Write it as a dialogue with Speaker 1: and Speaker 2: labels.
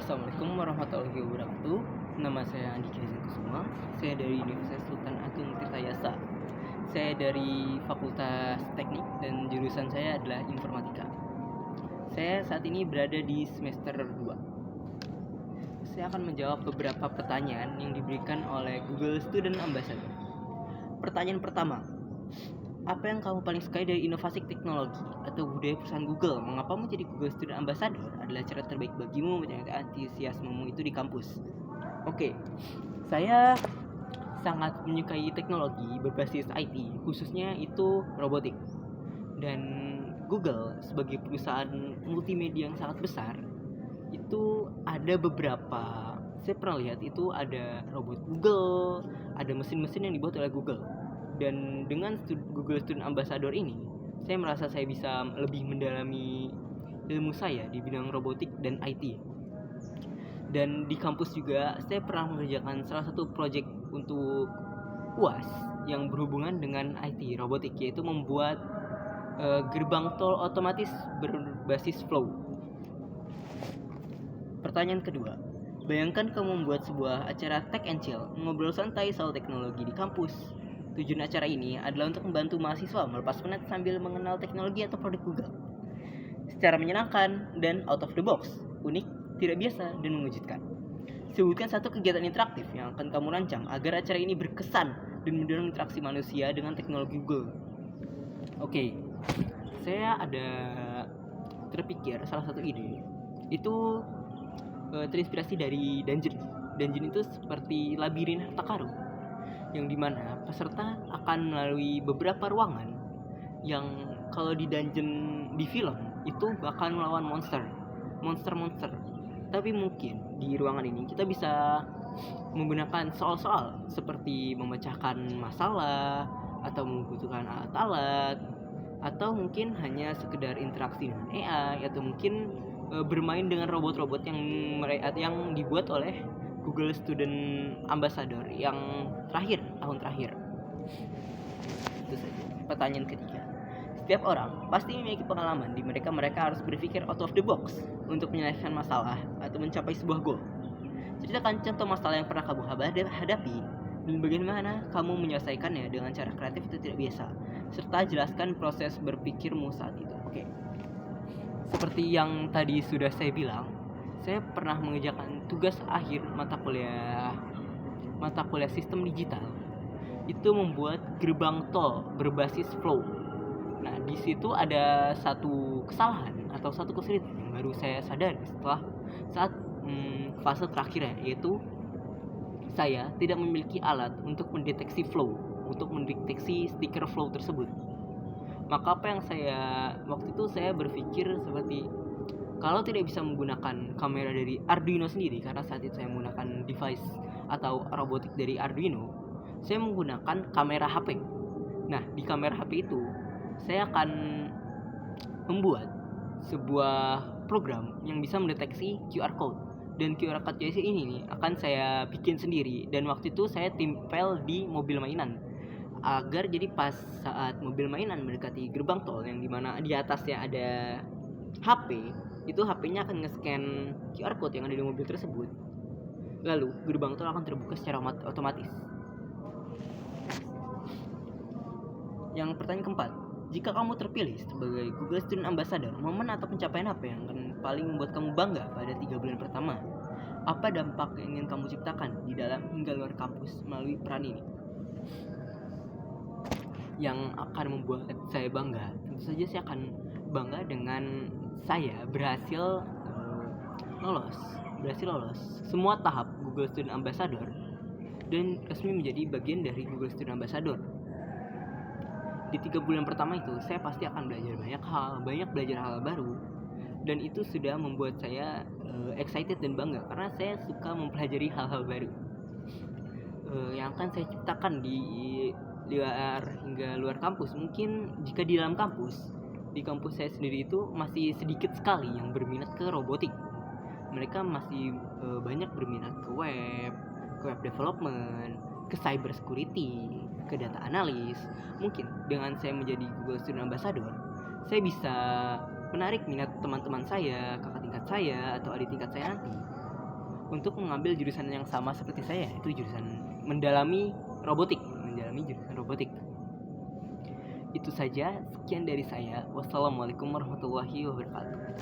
Speaker 1: Assalamualaikum warahmatullahi wabarakatuh. Nama saya Andi Kirizan Kusuma. Saya dari Universitas Sultan Agung Tirtayasa. Saya dari Fakultas Teknik dan jurusan saya adalah Informatika. Saya saat ini berada di semester 2. Saya akan menjawab beberapa pertanyaan yang diberikan oleh Google Student Ambassador. Pertanyaan pertama, apa yang kamu paling sukai dari inovasi teknologi atau budaya perusahaan Google? Mengapa menjadi Google Student Ambassador adalah cara terbaik bagimu menjaga antusiasmemu itu di kampus? Oke, saya sangat menyukai teknologi berbasis IT, khususnya itu robotik. Dan Google sebagai perusahaan multimedia yang sangat besar, itu ada beberapa, saya pernah lihat itu ada robot Google, ada mesin-mesin yang dibuat oleh Google. Dan dengan Google Student Ambassador ini, saya merasa saya bisa lebih mendalami ilmu saya di bidang robotik dan IT. Dan di kampus juga saya pernah mengerjakan salah satu proyek untuk UAS yang berhubungan dengan IT robotik, yaitu membuat gerbang tol otomatis berbasis flow. Pertanyaan kedua, bayangkan kamu membuat sebuah acara Tech and Chill, ngobrol santai soal teknologi di kampus. Tujuan acara ini adalah untuk membantu mahasiswa melepas penat sambil mengenal teknologi atau produk Google secara menyenangkan dan out of the box, unik, tidak biasa, dan mengejutkan. Sebutkan satu kegiatan interaktif yang akan kamu rancang agar acara ini berkesan dan mendorong interaksi manusia dengan teknologi Google. Oke, saya ada terpikir salah satu ide. Itu terinspirasi dari Dungeon. Dungeon itu seperti labirin harta karun, yang dimana peserta akan melalui beberapa ruangan yang kalau di dungeon di film itu bakal melawan monster. Tapi mungkin di ruangan ini kita bisa menggunakan soal-soal seperti memecahkan masalah atau membutuhkan alat-alat, atau mungkin hanya sekedar interaksi dengan AI, atau mungkin bermain dengan robot-robot yang dibuat oleh Google Student Ambassador yang tahun terakhir. Itu saja. Pertanyaan ketiga, setiap orang pasti memiliki pengalaman di mereka harus berpikir out of the box untuk menyelesaikan masalah atau mencapai sebuah goal. Ceritakan contoh masalah yang pernah kamu hadapi dan bagaimana kamu menyelesaikannya dengan cara kreatif atau tidak biasa, serta jelaskan proses berpikirmu saat itu. Oke. Seperti yang tadi sudah saya bilang, saya pernah mengerjakan tugas akhir mata kuliah sistem digital. Itu membuat gerbang tol berbasis flow. Nah, di situ ada satu kesalahan atau satu kesulitan yang baru saya sadari setelah saat fase terakhirnya, yaitu saya tidak memiliki alat untuk mendeteksi flow, untuk mendeteksi stiker flow tersebut. Maka apa yang waktu itu saya berpikir seperti, kalau tidak bisa menggunakan kamera dari Arduino sendiri, karena saat itu saya menggunakan device atau robotik dari Arduino, saya menggunakan kamera HP. Nah, di kamera HP itu saya akan membuat sebuah program yang bisa mendeteksi QR code. Dan QR code ini nih akan saya bikin sendiri, dan waktu itu saya tempel di mobil mainan, agar jadi pas saat mobil mainan mendekati gerbang tol yang dimana di atasnya ada HP, itu HP-nya akan nge-scan QR code yang ada di mobil tersebut, lalu gerbang tol akan terbuka secara otomatis. Yang pertanyaan keempat, jika kamu terpilih sebagai Google Student Ambassador, momen atau pencapaian apa yang akan paling membuat kamu bangga pada 3 bulan pertama? Apa dampak yang ingin kamu ciptakan di dalam hingga luar kampus melalui peran ini? Yang akan membuat saya bangga, tentu saja saya akan bangga dengan saya berhasil lolos semua tahap Google Student Ambassador dan resmi menjadi bagian dari Google Student Ambassador. Di 3 bulan pertama itu saya pasti akan belajar belajar hal baru, dan itu sudah membuat saya excited dan bangga karena saya suka mempelajari hal-hal baru yang akan saya ciptakan di luar kampus. Mungkin jika di dalam kampus, di kampus saya sendiri itu masih sedikit sekali yang berminat ke robotik. Mereka masih banyak berminat ke web development, ke cyber security, ke data analis. Mungkin dengan saya menjadi Google Student Ambassador, saya bisa menarik minat teman-teman saya, kakak tingkat saya, atau adik tingkat saya nanti untuk mengambil jurusan yang sama seperti saya, itu jurusan mendalami jurusan robotik. Itu saja, sekian dari saya. Wassalamualaikum warahmatullahi wabarakatuh.